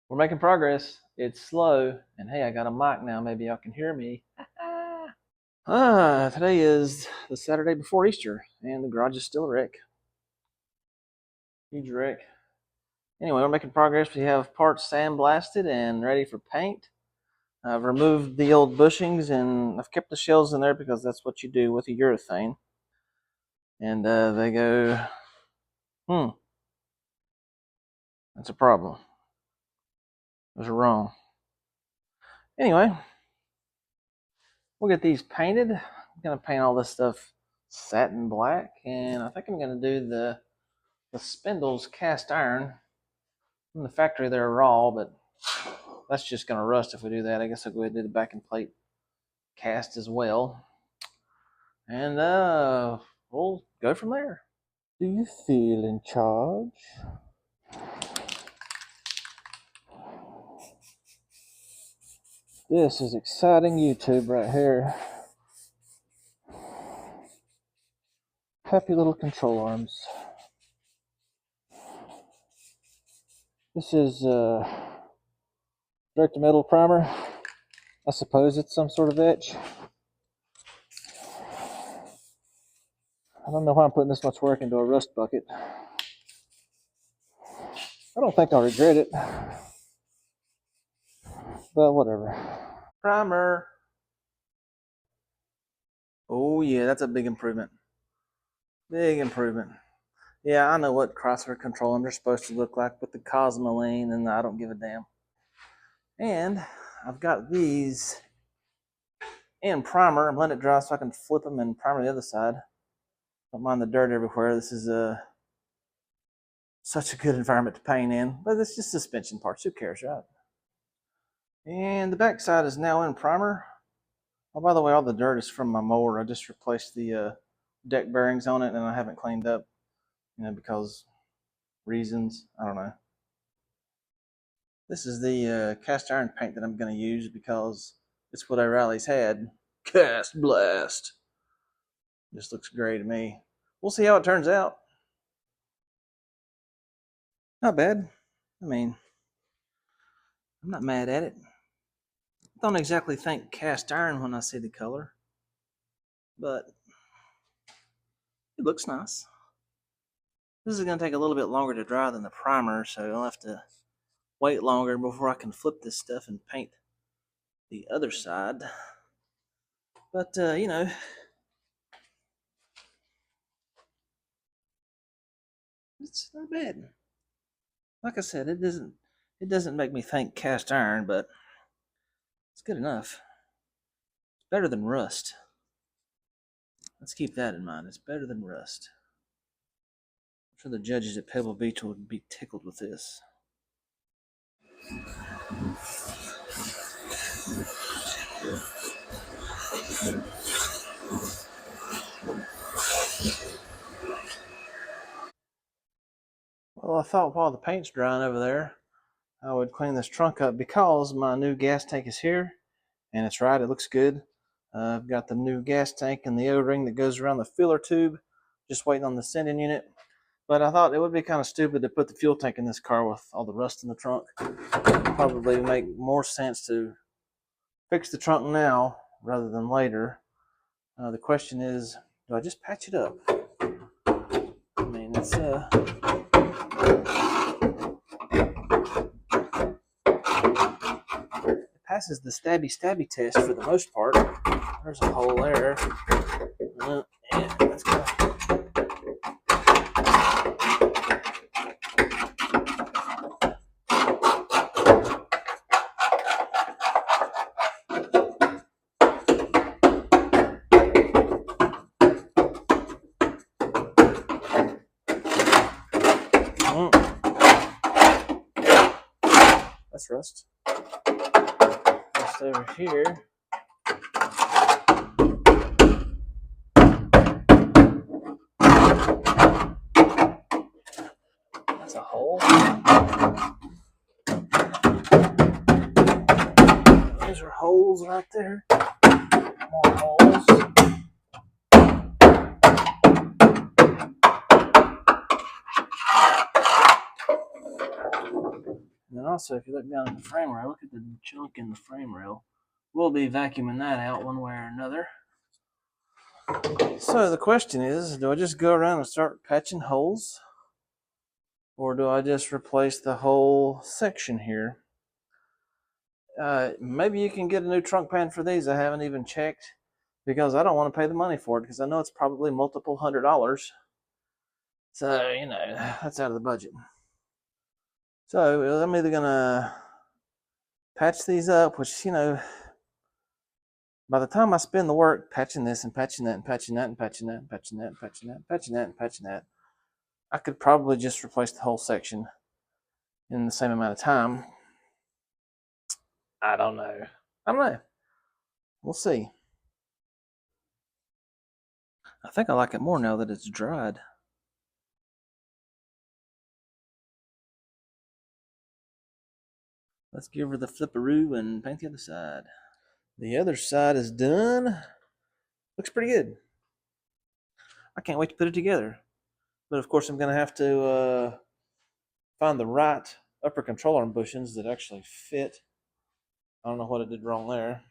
We're making progress. It's slow. And hey, I got a mic now. Maybe y'all can hear me. Today is the Saturday before Easter, and the garage is still a wreck. Huge wreck. Anyway, we're making progress. We have parts sandblasted and ready for paint. I've removed the old bushings and I've kept the shells in there because that's what you do with a urethane. And they go, that's a problem. Those are wrong. Anyway, we'll get these painted. I'm going to paint all this stuff satin black, and I think I'm going to do the spindles cast iron. From the factory they're raw, but that's just going to rust if we do that. I guess I'll go ahead and do the backing plate cast as well. And we'll go from there. Do you feel in charge? This is exciting YouTube right here. Happy little control arms. This is direct metal primer. I suppose it's some sort of etch. I don't know why I'm putting this much work into a rust bucket. I don't think I'll regret it, but whatever. Primer. Oh yeah, that's a big improvement. Big improvement. Yeah, I know what Chrysler control arms are supposed to look like with the Cosmoline, and I don't give a damn. And I've got these in primer. I'm letting it dry so I can flip them and primer the other side. Don't mind the dirt everywhere. This is such a good environment to paint in, but it's just suspension parts. Who cares, right? And the back side is now in primer. Oh, by the way, all the dirt is from my mower. I just replaced the deck bearings on it, and I haven't cleaned up, because reasons. I don't know. This is the cast iron paint that I'm going to use because it's what O'Reilly's had. Cast Blast. Just looks great to me. We'll see how it turns out. Not bad. I mean, I'm not mad at it. I don't exactly think cast iron when I see the color, but it looks nice. This is going to take a little bit longer to dry than the primer, so I'll have to wait longer before I can flip this stuff and paint the other side. But, it's not bad. Like I said, it doesn't make me think cast iron, but it's good enough. It's better than rust. Let's keep that in mind. It's better than rust. I'm sure the judges at Pebble Beach would be tickled with this. Well, I thought while the paint's drying over there, I would clean this trunk up because my new gas tank is here, and it's right, it looks good. I've got the new gas tank and the O-ring that goes around the filler tube, just waiting on the sending unit. But I thought it would be kind of stupid to put the fuel tank in this car with all the rust in the trunk. Probably make more sense to fix the trunk now rather than later. The question is, do I just patch it up? I mean, it's passes the stabby test for the most part. There's a hole there. Yeah, that's good. That's rust. Rust over here. That's a hole. Those are holes right there. More holes. And also, if you look down at the frame rail, look at the chunk in the frame rail. We'll be vacuuming that out one way or another. So the question is, do I just go around and start patching holes? Or do I just replace the whole section here? Maybe you can get a new trunk pan for these. I haven't even checked because I don't want to pay the money for it because I know it's probably multiple $100s. So, you know, that's out of the budget. So I'm either going to patch these up, which, you know, by the time I spend the work patching this and patching that and patching that and patching that and patching that and patching that and patching that and patching that, I could probably just replace the whole section in the same amount of time. I don't know. We'll see. I think I like it more now that it's dried. Let's give her the flipperoo and paint the other side. The other side is done. Looks pretty good. I can't wait to put it together. But of course, I'm going to have to find the right upper control arm bushings that actually fit. I don't know what I did wrong there.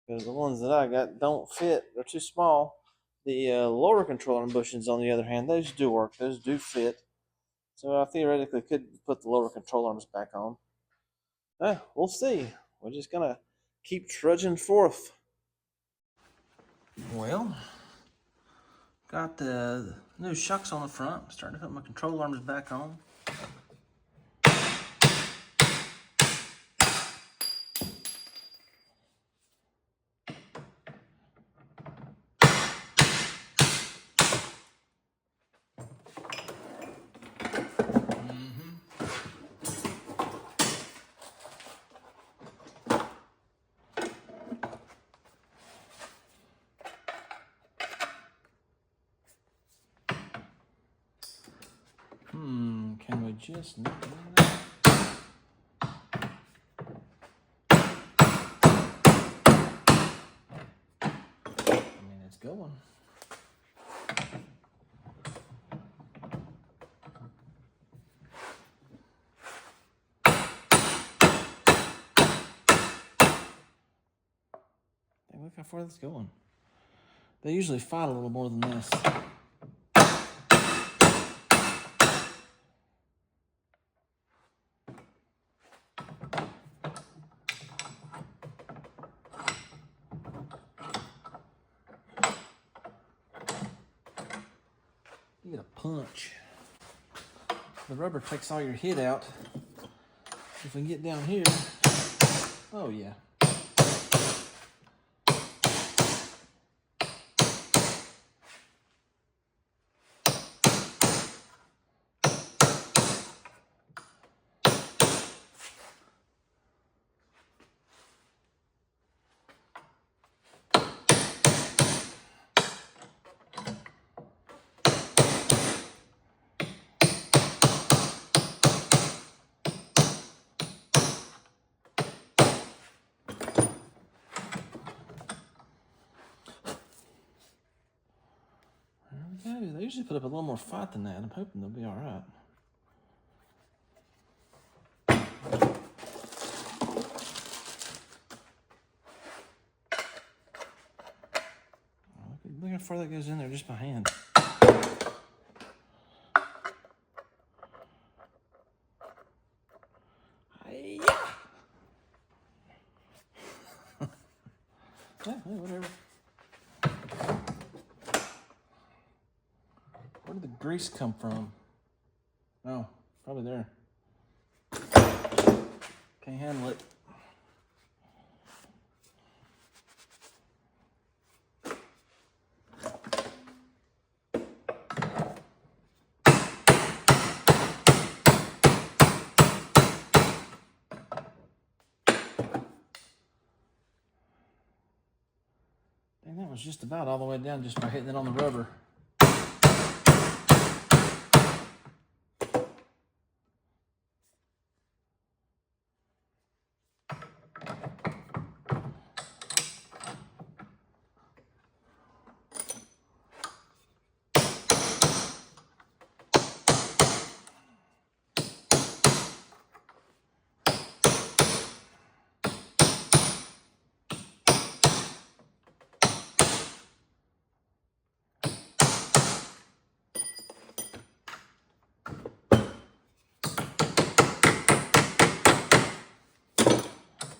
Because the ones that I got don't fit. They're too small. The lower control arm bushings, on the other hand, those do work. Those do fit. So I theoretically could put the lower control arms back on. We'll see. We're just going to keep trudging forth. Well, got the new shocks on the front. Starting to put my control arms back on. Can we just knock it in there? I mean, it's going. Hey, look how far that's going. They usually fight a little more than this. You get a punch. The rubber takes all your heat out. If we can get down here, oh yeah. They usually put up a little more fight than that. I'm hoping they'll be all right. Look how far that goes in there just by hand. Yeah, whatever. Where did the grease come from? Oh, probably there. Can't handle it. Dang, that was just about all the way down just by hitting it on the rubber.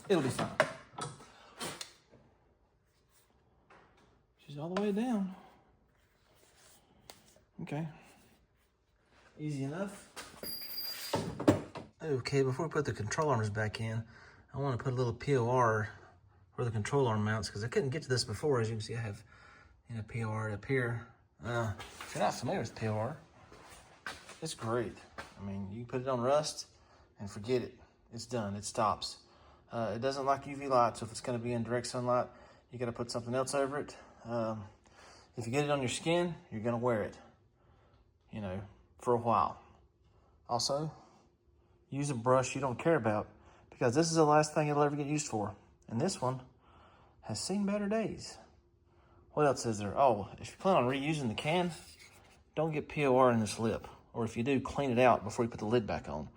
It'll be fine. She's all the way down. Okay. Easy enough. Okay, before we put the control arms back in, I want to put a little POR where the control arm mounts, because I couldn't get to this before. As you can see, I have POR up here. If you're not familiar with POR, it's great. I mean, you put it on rust and forget it. It's done. It stops. It doesn't like UV light, so if it's going to be in direct sunlight, you got to put something else over it. If you get it on your skin, you're going to wear it, for a while. Also, use a brush you don't care about, because this is the last thing it'll ever get used for. And this one has seen better days. What else is there? Oh, if you plan on reusing the can, don't get POR in this lip. Or if you do, clean it out before you put the lid back on.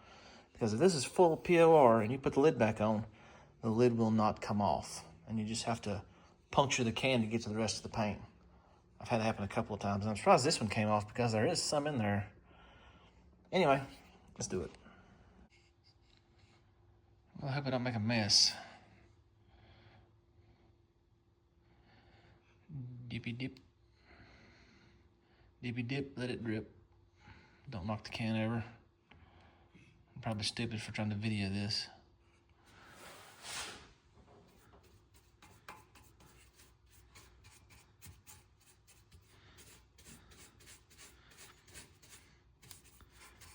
Because if this is full of POR and you put the lid back on, the lid will not come off. And you just have to puncture the can to get to the rest of the paint. I've had it happen a couple of times. And I'm surprised this one came off, because there is some in there. Anyway, let's do it. Well, I hope I don't make a mess. Dippy dip. Dippy dip, let it drip. Don't knock the can over. I'm probably stupid for trying to video this.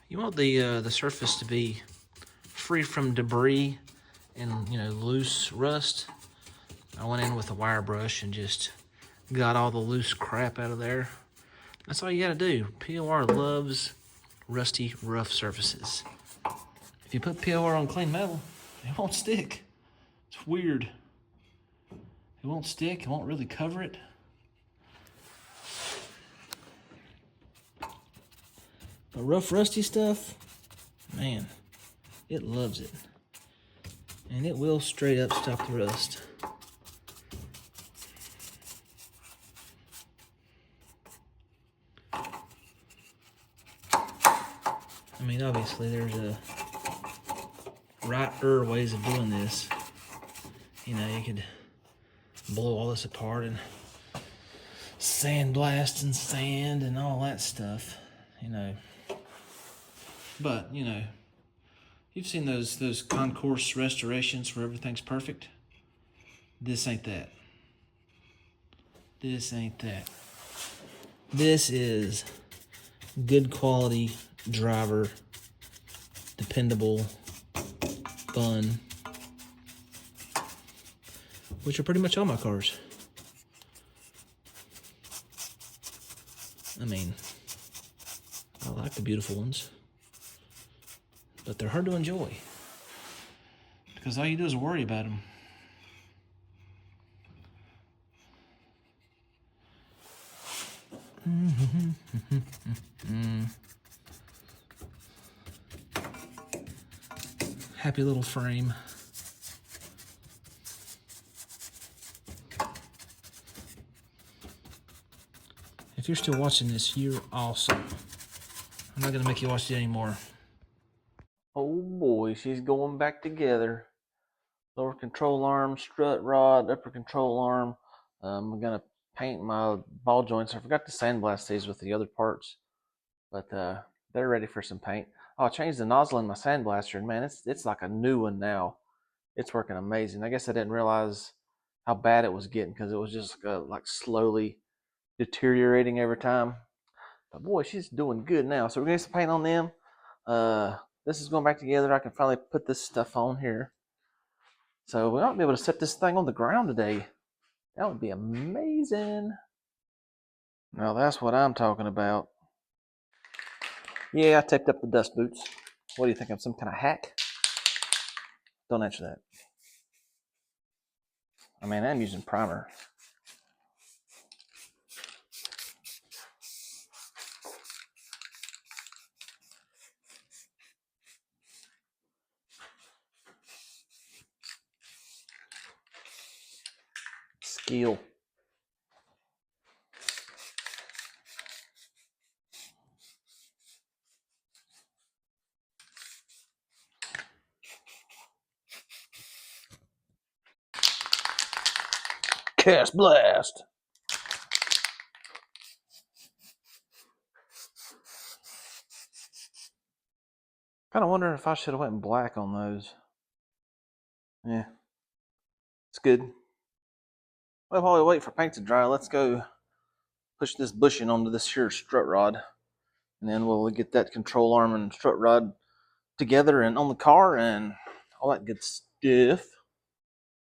You want the surface to be free from debris and loose rust. I went in with a wire brush and just got all the loose crap out of there. That's all you gotta do. POR loves rusty, rough surfaces. If you put POR on clean metal, it won't stick. It's weird. It won't stick, it won't really cover it. But rough, rusty stuff, man, it loves it. And it will straight up stop the rust. I mean, obviously there's righter ways of doing this. You could blow all this apart and sandblast and sand and all that stuff, But, you've seen those concourse restorations where everything's perfect. This ain't that. This ain't that. This is good quality driver, dependable, fun, which are pretty much all my cars. I mean, I like the beautiful ones, but they're hard to enjoy because all you do is worry about them. Happy little frame. If you're still watching this, you're awesome. I'm not gonna make you watch it anymore. Oh boy, she's going back together. Lower control arm, strut rod, upper control arm. I'm gonna paint my ball joints. I forgot to sandblast these with the other parts, but they're ready for some paint. Oh, I changed the nozzle in my sandblaster, and man, it's like a new one now. It's working amazing. I guess I didn't realize how bad it was getting because it was just like slowly deteriorating every time. But boy, she's doing good now. So we're gonna get some paint on them. This is going back together. I can finally put this stuff on here. So we might be able to set this thing on the ground today. That would be amazing. Now that's what I'm talking about. Yeah, I taped up the dust boots. What do you think? I'm some kind of hack? Don't answer that. I mean, I'm using primer. Skill. Cast blast. Kind of wondering if I should have went black on those. Yeah, it's good. Well, while we wait for paint to dry, let's go push this bushing onto this here strut rod, and then we'll get that control arm and strut rod together and on the car and all that good stuff.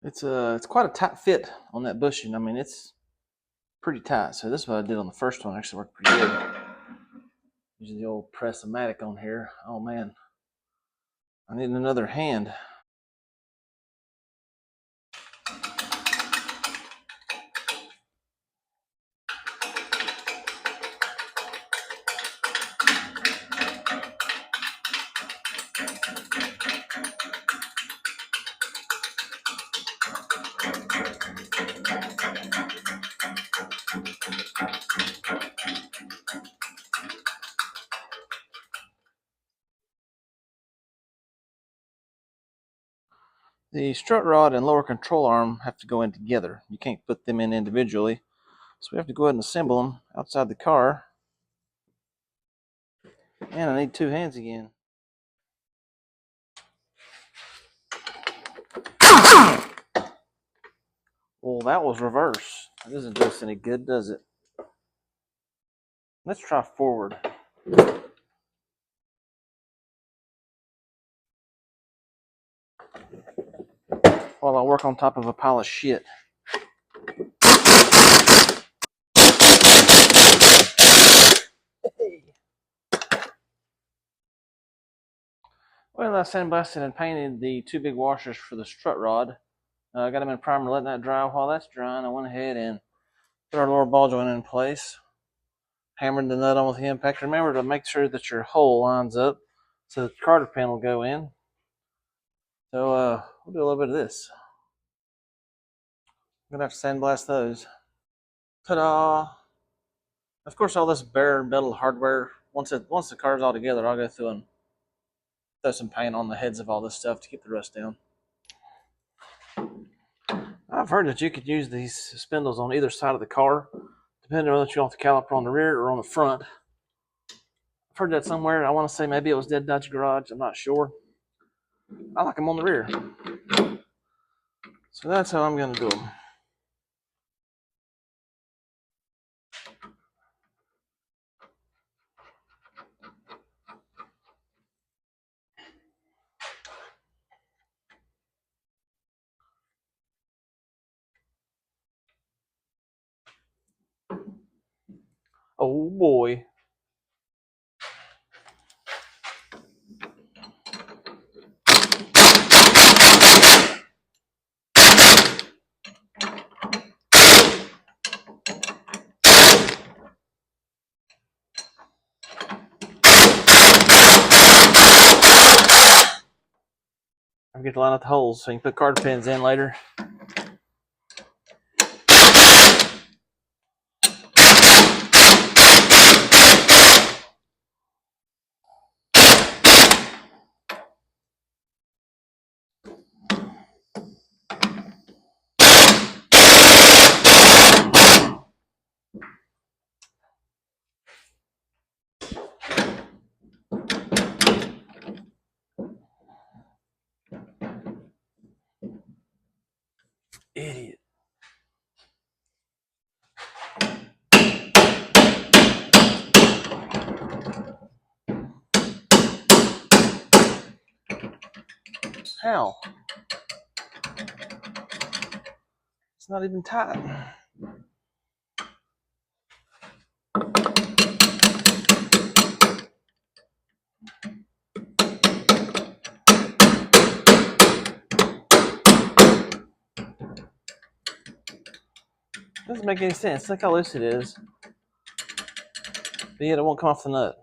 It's quite a tight fit on that bushing. I mean, it's pretty tight. So this is what I did on the first one. Actually worked pretty good. Using the old press-o-matic on here. Oh man, I need another hand. The strut rod and lower control arm have to go in together. You can't put them in individually. So we have to go ahead and assemble them outside the car. And I need two hands again. Well, that was reverse. That doesn't do us any good, does it? Let's try forward. While I work on top of a pile of shit. Well, I sandblasted and painted the two big washers for the strut rod. I got them in primer, letting that dry. While that's drying, I went ahead and put our lower ball joint in place. Hammered the nut on with the impact. Remember to make sure that your hole lines up so that the carter pin will go in. So we'll do a little bit of this. I'm gonna have to sandblast those. Ta-da! Of course, all this bare metal hardware. Once the car's all together, I'll go through and throw some paint on the heads of all this stuff to keep the rust down. I've heard that you could use these spindles on either side of the car, depending on whether you want the caliper on the rear or on the front. I've heard that somewhere. I want to say maybe it was Dead Dodge Garage. I'm not sure. I like them on the rear. So that's how I'm going to do them. Oh boy. I get to line up the holes so you can put card pins in later. Idiot. How? It's not even tight. Doesn't make any sense. Look how loose it is. But yet it won't come off the nut.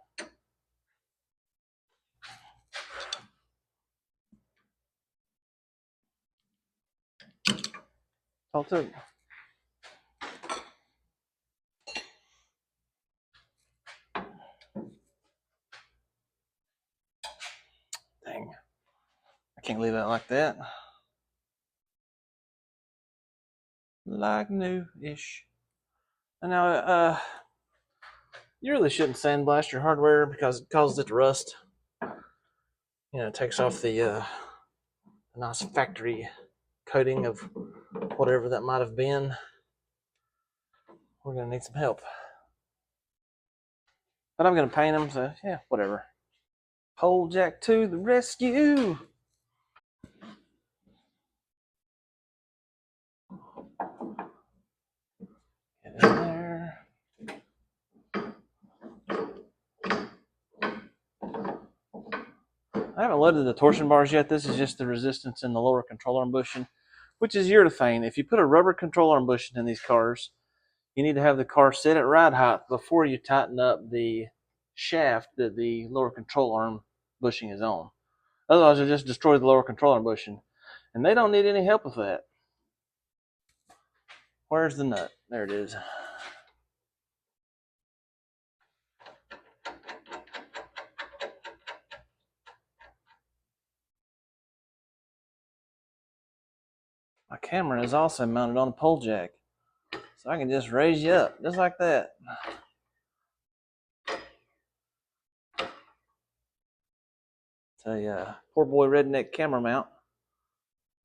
All it took. Dang. I can't leave it like that. like new-ish. And now, you really shouldn't sandblast your hardware because it causes it to rust. It takes off the nice factory coating of whatever that might have been. We're gonna need some help. But I'm gonna paint them, so yeah, whatever. Pole jack to the rescue! Get in there. I haven't loaded the torsion bars yet. This is just the resistance in the lower control arm bushing, which is urethane. If you put a rubber control arm bushing in these cars, you need to have the car set at ride height before you tighten up the shaft that the lower control arm bushing is on. Otherwise, you'll just destroy the lower control arm bushing. And they don't need any help with that. Where's the nut? There it is. My camera is also mounted on a pole jack, so I can just raise you up, just like that. It's a poor boy redneck camera mount.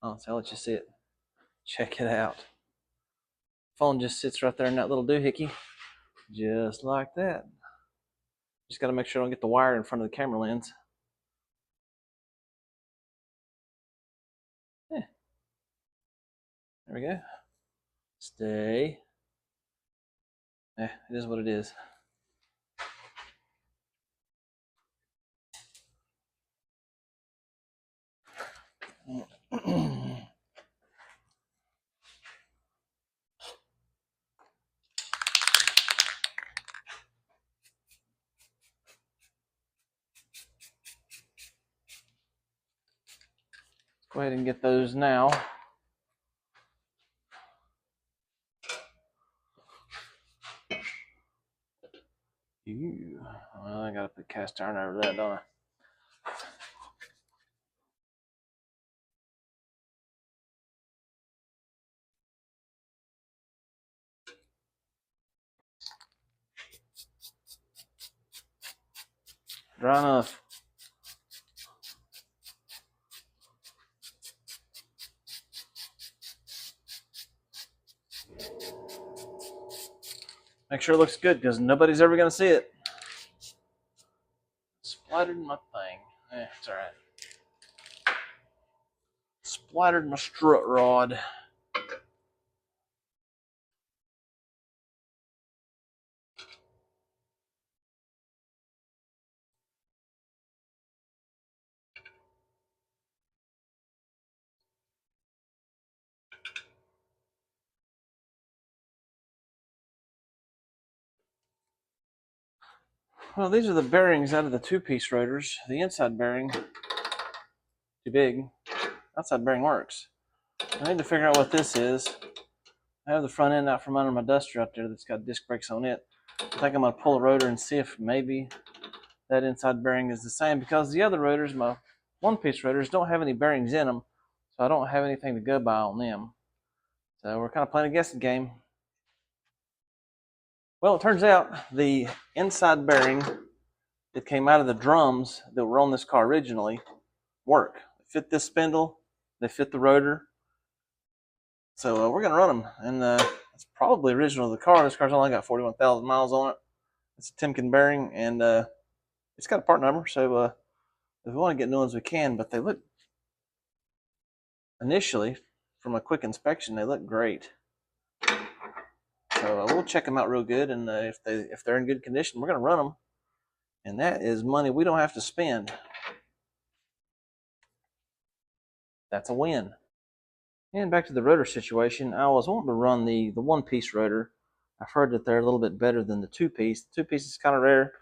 Oh, so I'll let you see it. Check it out. Phone just sits right there in that little doohickey, just like that. Just got to make sure I don't get the wire in front of the camera lens. Yeah. There we go. Stay. Yeah, it is what it is. Go ahead and get those now. Well, I gotta put cast iron over that, don't I? Dry enough. Make sure it looks good because nobody's ever gonna see it. Splattered my thing. It's alright. Splattered my strut rod. Well, these are the bearings out of the two-piece rotors. The inside bearing, too big. Outside bearing works. I need to figure out what this is. I have the front end out from under my duster out there that's got disc brakes on it. I think I'm going to pull a rotor and see if maybe that inside bearing is the same, because the other rotors, my one-piece rotors, don't have any bearings in them, so I don't have anything to go by on them. So we're kind of playing a guessing game. Well, it turns out the inside bearing that came out of the drums that were on this car originally work. They fit this spindle, they fit the rotor. So we're going to run them, and it's probably original to the car. This car's only got 41,000 miles on it. It's a Timken bearing, and it's got a part number, so if we want to get new ones, we can, but they look, initially, from a quick inspection, they look great. So we'll check them out real good, and if they're in good condition, we're going to run them, and that is money we don't have to spend. That's a win. And back to the rotor situation, I was wanting to run the one-piece rotor. I've heard that they're a little bit better than the two-piece. The two-piece is kind of rare.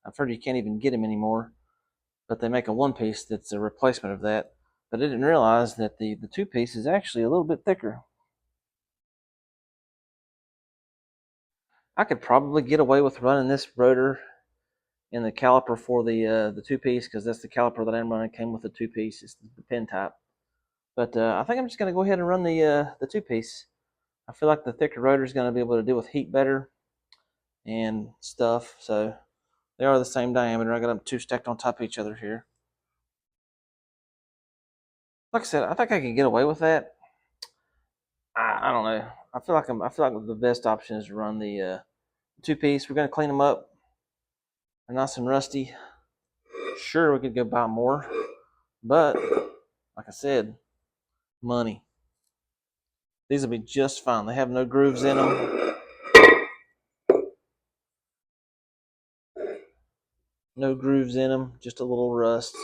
I've heard you can't even get them anymore, but they make a one-piece that's a replacement of that. But I didn't realize that the two-piece is actually a little bit thicker. I could probably get away with running this rotor in the caliper for the two-piece, because that's the caliper that I'm running. It came with the two-piece. It's the pin type. But I think I'm just going to go ahead and run the two-piece. I feel like the thicker rotor is going to be able to deal with heat better and stuff. So they are the same diameter. I got them two stacked on top of each other here. Like I said, I think I can get away with that. I don't know. I feel like the best option is to run the two piece. We're gonna clean them up. They're nice and rusty. Sure, we could go buy more, but like I said, money. These will be just fine. They have no grooves in them. No grooves in them. Just a little rust.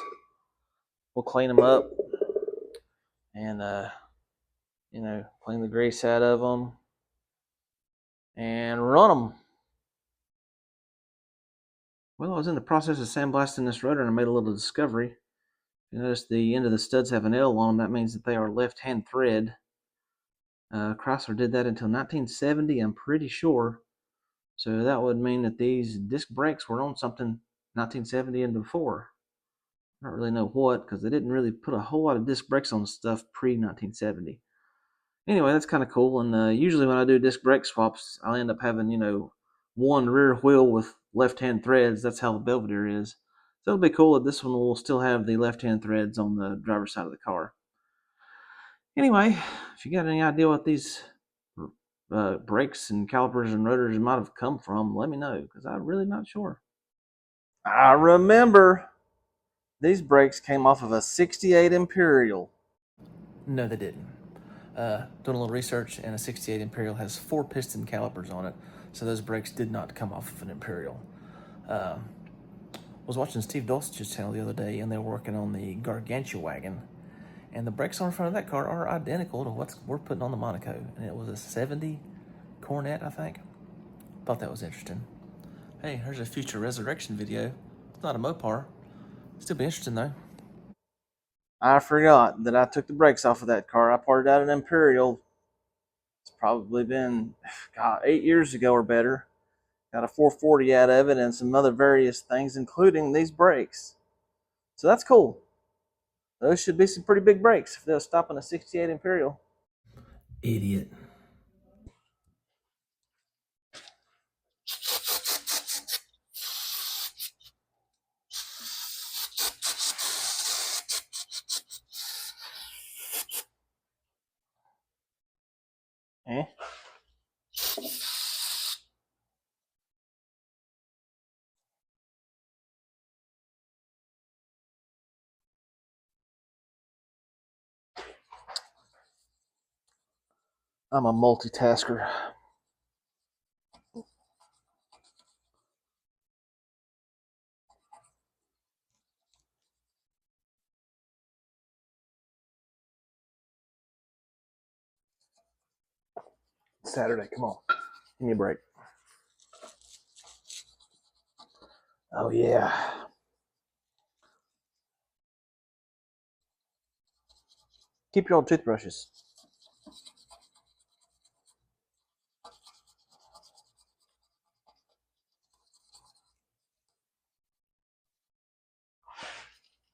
We'll clean them up and clean the grease out of them and run them. Well, I was in the process of sandblasting this rotor and I made a little discovery. You notice the end of the studs have an L on them. That means that they are left-hand thread. Chrysler did that until 1970, I'm pretty sure. So that would mean that these disc brakes were on something 1970 and before. I don't really know what, because they didn't really put a whole lot of disc brakes on stuff pre-1970. Anyway, that's kind of cool. And usually when I do disc brake swaps, I'll end up having, one rear wheel with left-hand threads. That's how the Belvedere is. So it'll be cool that this one will still have the left-hand threads on the driver's side of the car. Anyway, if you got any idea what these brakes and calipers and rotors might have come from, let me know, because I'm really not sure. I remember these brakes came off of a 68 Imperial. No, they didn't. Doing a little research, and a 68 Imperial has 4 piston calipers on it, so those brakes did not come off of an Imperial. I was watching Steve Dulcich's channel the other day, and they were working on the Gargantua wagon, and the brakes on the front of that car are identical to what we're putting on the Monaco, and it was a 70 Cornet, I think. Thought that was interesting. Hey, here's a future resurrection video. It's not a Mopar. Still be interesting though. I forgot that I took the brakes off of that car. I parted out an Imperial. It's probably been, 8 years ago or better. Got a 440 out of it and some other various things, including these brakes. So that's cool. Those should be some pretty big brakes if they'll stop on a 68 Imperial. Idiot. Eh? I'm a multitasker. Saturday, come on. Give me a break. Oh, yeah. Keep your old toothbrushes.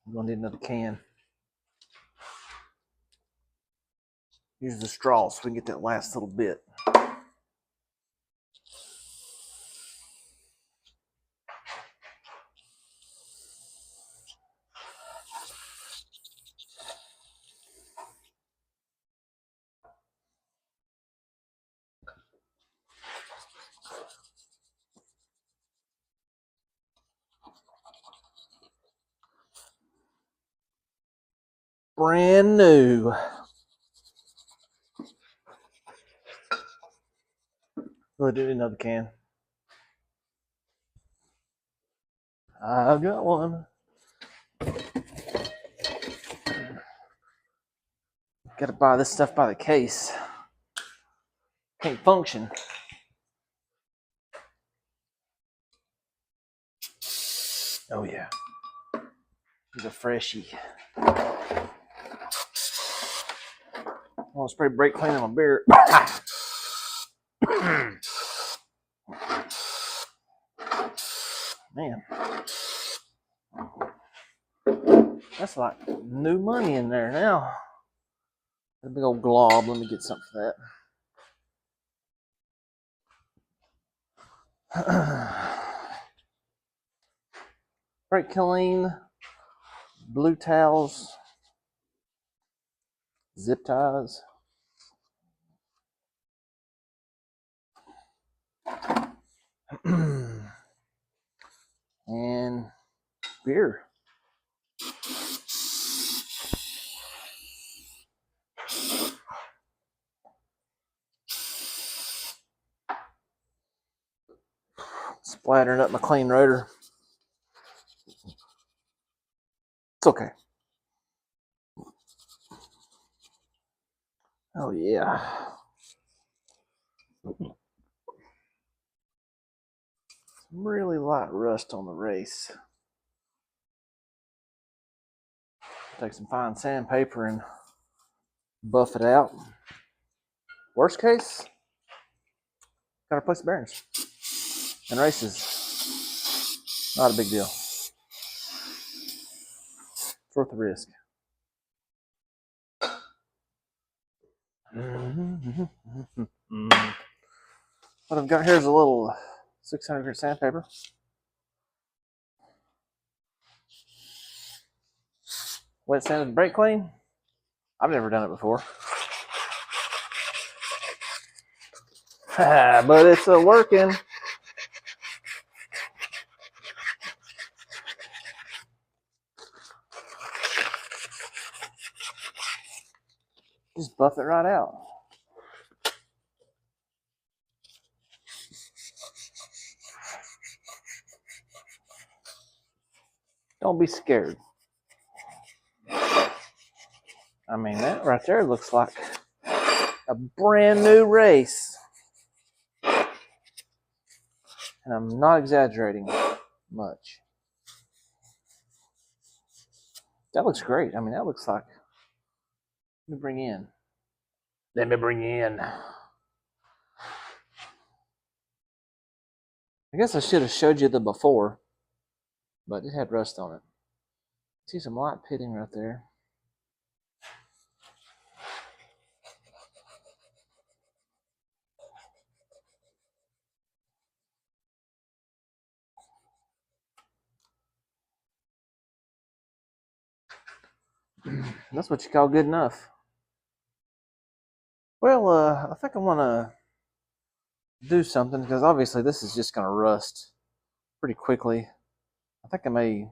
I'm going to need another can. Use the straw so we can get that last little bit. Brand new. We'll do another can. I've got one. Got to buy this stuff by the case. Can't function. Oh, yeah. He's a freshie. I want to spray brake clean on my beard. Man. That's like new money in there now. A big old glob. Let me get something for that. Brake clean, blue towels, zip ties, and beer. Splattering up my clean rotor. It's okay. Oh yeah. Some really light rust on the race. Take some fine sandpaper and buff it out. Worst case, gotta replace the bearings. And races, not a big deal. It's worth the risk. What I've got here is a little 600 grit sandpaper. Wet sand and brake clean. I've never done it before. But it's working. Just buff it right out. Don't be scared. I mean, that right there looks like a brand new race. And I'm not exaggerating much. That looks great. I mean, that looks like, let me bring in. I guess I should have showed you the before, but it had rust on it. See some light pitting right there. That's what you call good enough. Well, I think I want to do something because obviously this is just going to rust pretty quickly. I think I may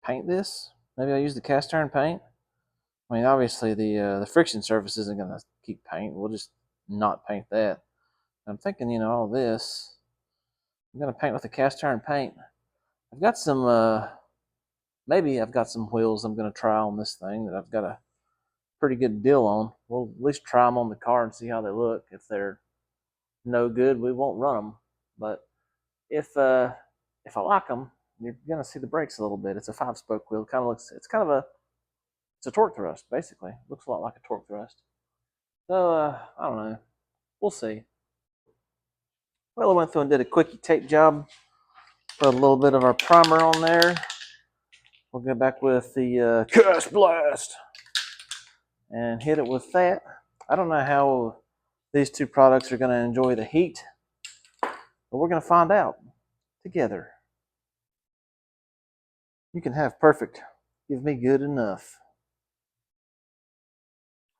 paint this. Maybe I'll use the cast iron paint. I mean, obviously the friction surface isn't going to keep paint. We'll just not paint that. I'm thinking, all this. I'm going to paint with the cast iron paint. I've got some, maybe I've got some wheels I'm going to try on this thing that I've got a pretty good deal on. We'll at least try them on the car and see how they look. If they're no good, we won't run them. But if I like them, you're gonna see the brakes a little bit. It's a 5-spoke wheel. It's a torque thrust basically. Looks a lot like a torque thrust. So I don't know. We'll see. Well, I went through and did a quickie tape job. Put a little bit of our primer on there. We'll go back with the Cast Blast and hit it with that. I don't know how these two products are going to enjoy the heat, but we're going to find out together. You can have perfect. Give me good enough.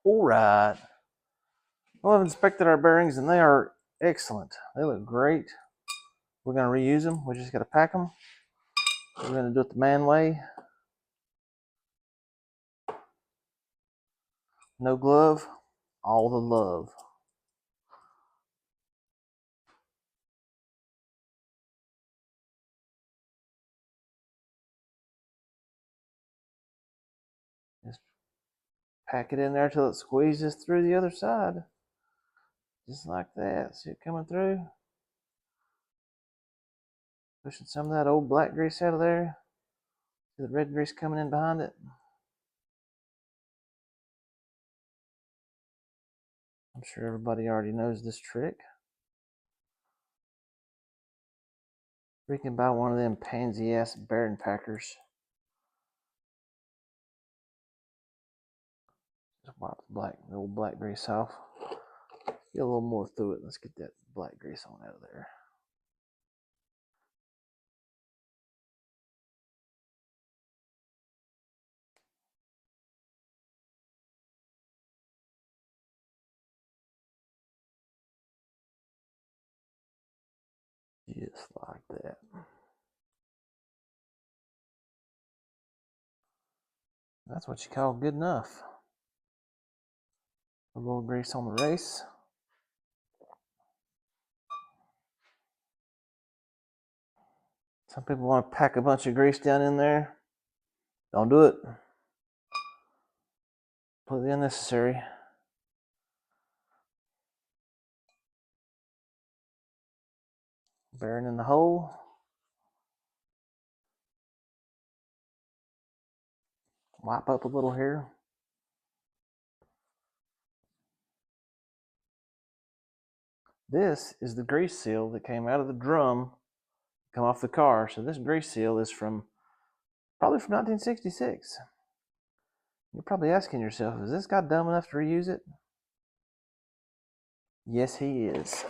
All right. Well, I've inspected our bearings and they are excellent. They look great. We're going to reuse them. We just got to pack them. We're going to do it the man way. No glove, all the love. Just pack it in there till it squeezes through the other side. Just like that. See it coming through? Pushing some of that old black grease out of there. See the red grease coming in behind it? I'm sure everybody already knows this trick. We can buy one of them pansy ass bearing packers. Just wipe the old black grease off. Get a little more through it. Let's get that black grease on out of there. Just like that. That's what you call good enough. A little grease on the race. Some people want to pack a bunch of grease down in there. Don't do it. Completely unnecessary. Bearing in the hole. Wipe up a little here. This is the grease seal that came out of the drum, come off the car. So this grease seal is probably from 1966. You're probably asking yourself, is this guy dumb enough to reuse it? Yes, he is.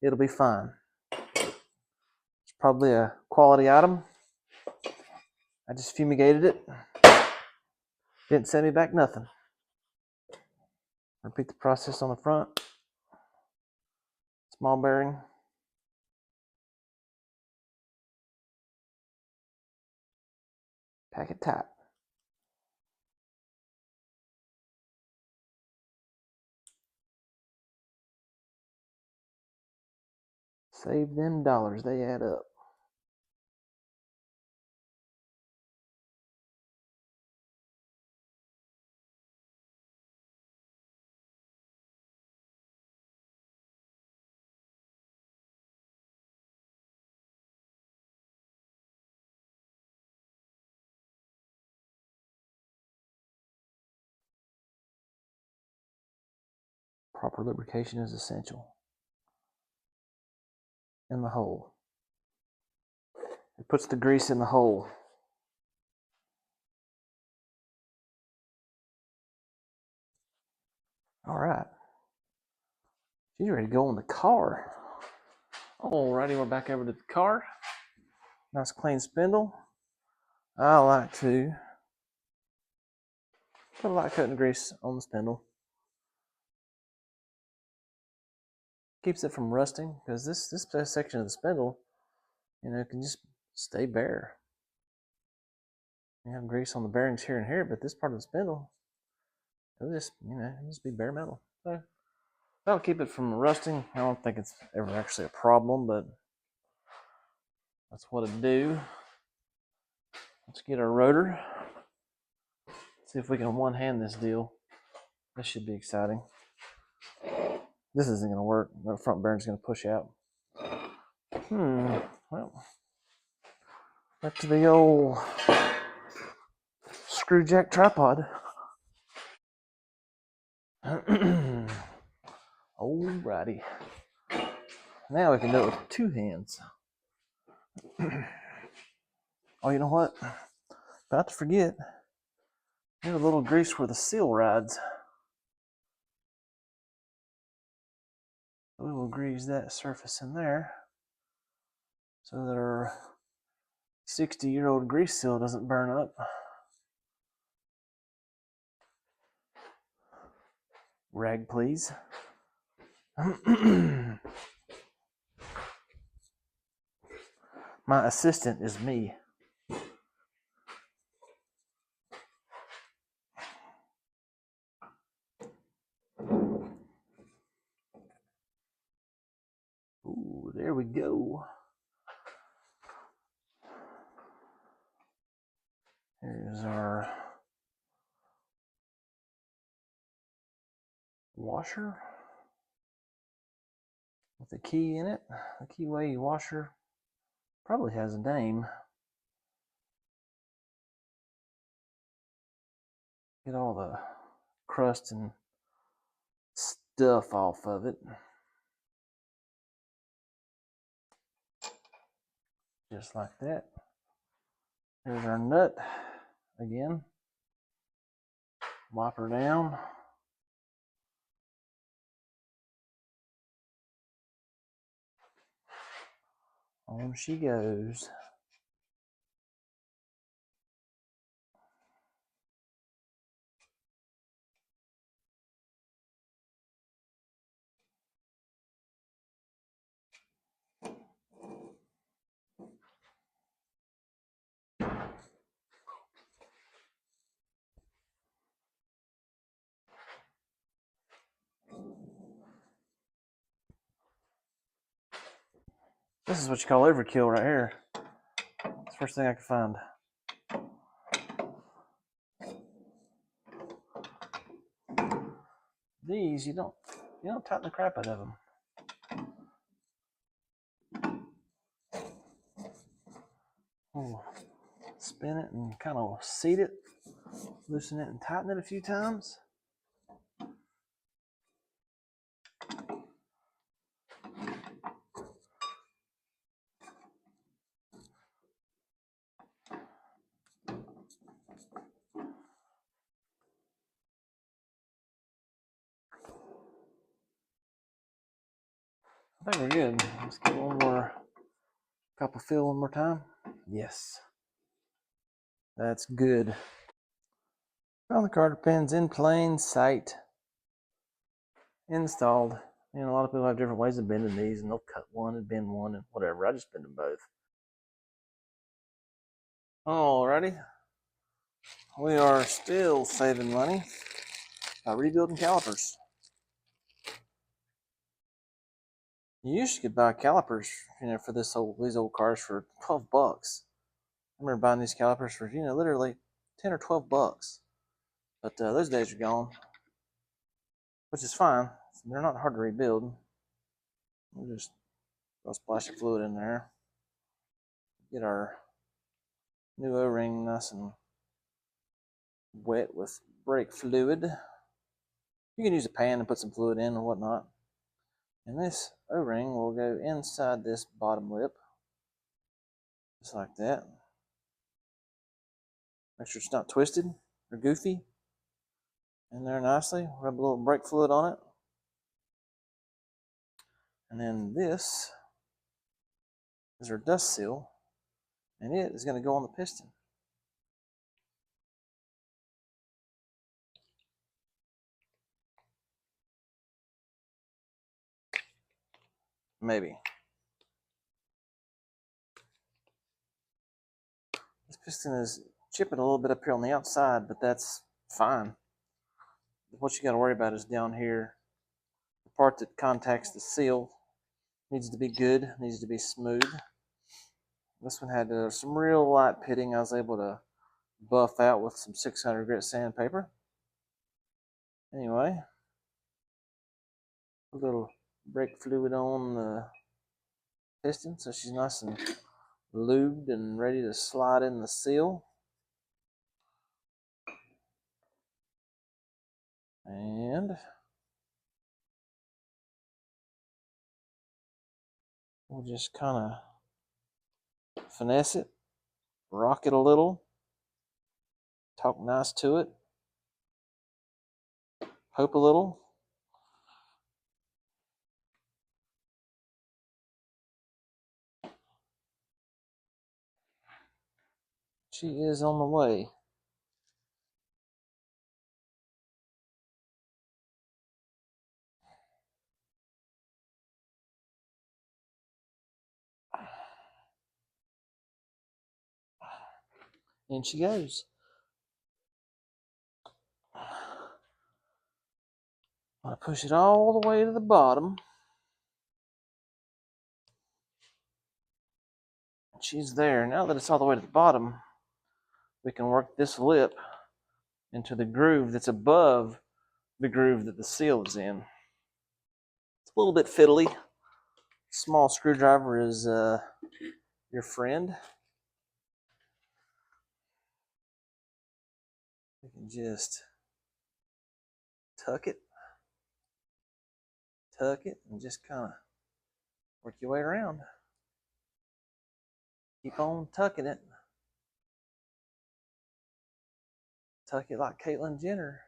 It'll be fine. It's probably a quality item. I just fumigated it. Didn't send me back nothing. Repeat the process on the front. Small bearing. Pack it tight. Save them dollars, they add up. Proper lubrication is essential. In the hole. It puts the grease in the hole. All right. She's ready to go in the car. Alrighty, we're back over to the car. Nice clean spindle. I like to put a light coating of grease on the spindle. Keeps it from rusting because this section of the spindle, can just stay bare. You have grease on the bearings here and here, but this part of the spindle, it'll just be bare metal. So that'll keep it from rusting. I don't think it's ever actually a problem, but that's what it'd do. Let's get our rotor. See if we can one-hand this deal. This should be exciting. This isn't going to work. The front bearing's going to push out. Well, back to the old screw jack tripod. Alrighty. Now we can do it with two hands. Oh, you know what? About to forget. There's a little grease where the seal rides. We will grease that surface in there so that our 60-year-old grease seal doesn't burn up. Rag, please. My assistant is me. Ooh, there we go. Here's our washer with the key in it. The keyway washer probably has a name. Get all the crust and stuff off of it. Just like that. Here's our nut again. Wipe her down. On she goes. This is what you call overkill right here. It's the first thing I could find. These you don't tighten the crap out of them. Spin it and kind of seat it, loosen it and tighten it a few times. I think we're good. Let's get one more cup of fill one more time. Yes, that's good. Found the carter pins in plain sight. Installed. A lot of people have different ways of bending these, and they'll cut one and bend one and whatever. I just bend them both. Alrighty. We are still saving money by rebuilding calipers. You usually could buy calipers, for these old cars for $12. I remember buying these calipers for, literally 10 or 12 bucks. But those days are gone, which is fine. They're not hard to rebuild. We'll just throw a splash of fluid in there. Get our new O-ring nice and wet with brake fluid. You can use a pan and put some fluid in and whatnot. And this O-ring will go inside this bottom lip, just like that. Make sure it's not twisted or goofy. In there nicely. Rub a little brake fluid on it. And then this is our dust seal, and it is going to go on the piston. Maybe. This piston is chipping a little bit up here on the outside, but that's fine. What you got to worry about is down here. The part that contacts the seal needs to be good, needs to be smooth. This one had some real light pitting I was able to buff out with some 600 grit sandpaper. Anyway, a little brake fluid on the piston so she's nice and lubed and ready to slide in the seal. And we'll just kind of finesse it, rock it a little, talk nice to it, hope a little. She is on the way. In she goes. I push it all the way to the bottom. She's there. Now that it's all the way to the bottom, we can work this lip into the groove that's above the groove that the seal is in. It's a little bit fiddly. Small screwdriver is your friend. You can just tuck it, and just kind of work your way around. Keep on tucking it. Tuck it like Caitlyn Jenner.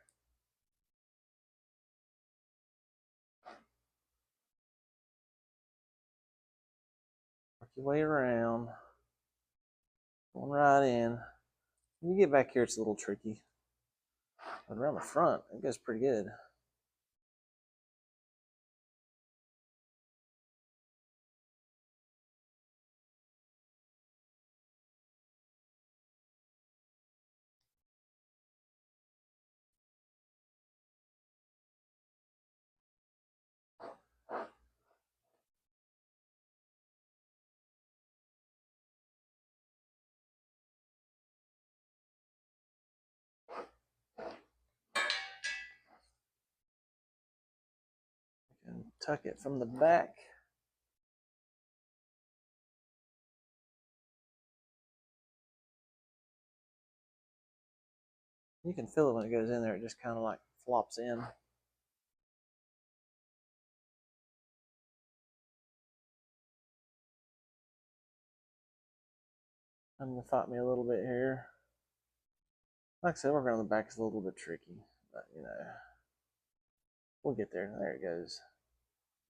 Work your way around. Going right in. When you get back here, it's a little tricky. But around the front, it goes pretty good. tuck it from the back. You can feel it when it goes in there. It just kind of like flops in. I'm going to fight me a little bit here. Like I said, working on the back is a little bit tricky, but you know, we'll get there. There it goes.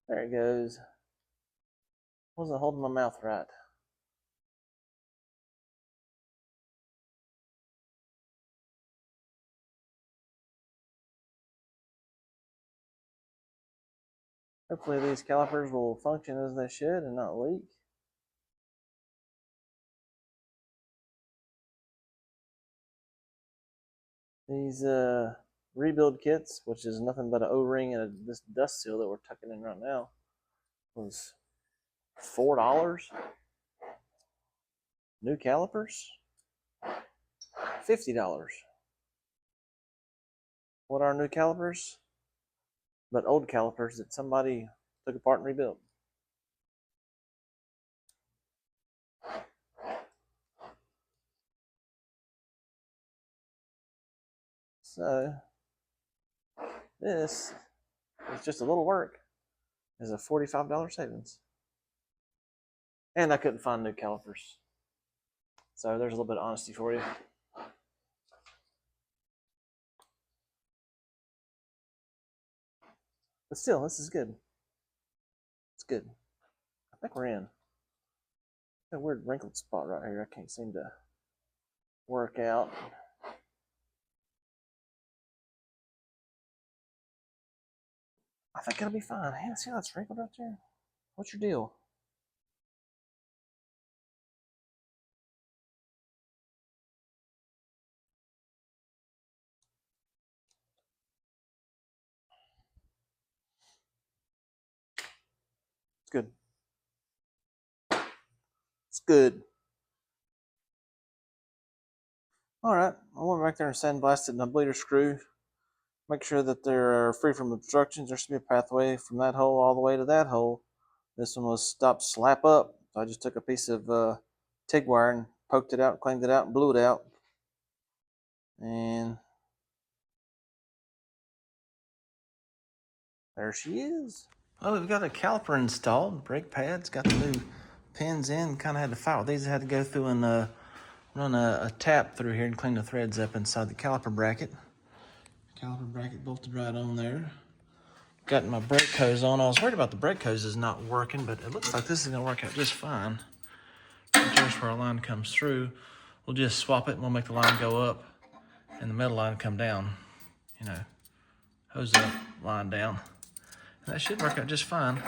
There it goes. Wasn't holding my mouth right. Hopefully these calipers will function as they should and not leak. These rebuild kits, which is nothing but an O-ring and this dust seal that we're tucking in right now, was $4. New calipers, $50. What are new calipers? But old calipers that somebody took apart and rebuilt. So this is just a little work. Is a $45 savings. And I couldn't find new calipers. So there's a little bit of honesty for you. But still, this is good. It's good. I think we're in. A weird wrinkled spot right here I can't seem to work out. I think it'll be fine. Hey, see how it's wrinkled right there? What's your deal? It's good. It's good. All right, I went back there and sandblasted my bleeder screw. Make sure that they're free from obstructions. There should be a pathway from that hole all the way to that hole. This one was stopped slap up. So I just took a piece of TIG wire and poked it out, cleaned it out, and blew it out. And there she is. Well, we've got a caliper installed. Brake pads, got the new pins in. Kind of had to fight with these. I had to go through and run a tap through here and clean the threads up inside the caliper bracket. Caliper bracket bolted right on there. Got my brake hose on. I was worried about the brake hoses not working, but it looks like this is gonna work out just fine. There's where our line comes through. We'll just swap it and we'll make the line go up and the metal line come down. You know, hose up, line down. And that should work out just fine.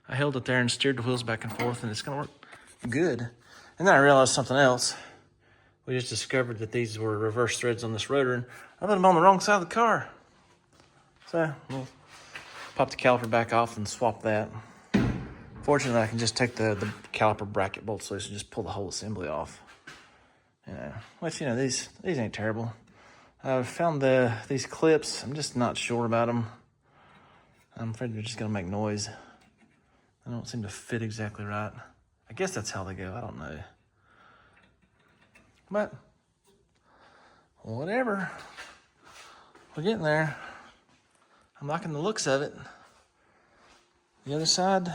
I held it there and steered the wheels back and forth and it's gonna work good. And then I realized something else. We just discovered that these were reverse threads on this rotor and I put them on the wrong side of the car. So we'll pop the caliper back off and swap that. Fortunately, I can just take the caliper bracket bolts loose and just pull the whole assembly off. You know, which, you know, these ain't terrible. I found these clips. I'm just not sure about them. I'm afraid they're just gonna make noise. They don't seem to fit exactly right. I guess that's how they go. I don't know. But whatever. We're getting there. I'm liking the looks of it. The other side,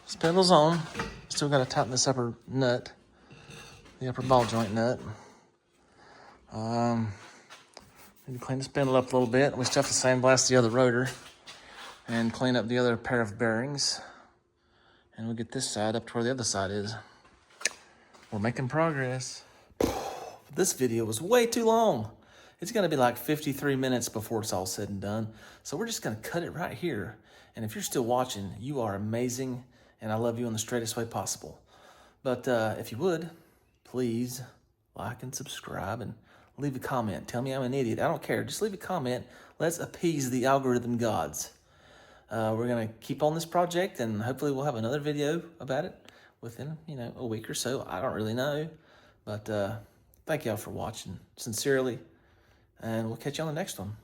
spindle's on. Still got to tighten this upper nut, the upper ball joint nut. Need to clean the spindle up a little bit. We still have to sandblast the other rotor and clean up the other pair of bearings. And we'll get this side up to where the other side is. We're making progress. This video was way too long. It's gonna be like 53 minutes before it's all said and done. So we're just gonna cut it right here. And if you're still watching, you are amazing and I love you in the straightest way possible. But if you would, please like and subscribe and leave a comment. Tell me I'm an idiot. I don't care. Just leave a comment. Let's appease the algorithm gods. We're gonna keep on this project and hopefully we'll have another video about it within, you know, a week or so. I don't really know. But thank y'all for watching, sincerely. And we'll catch you on the next one.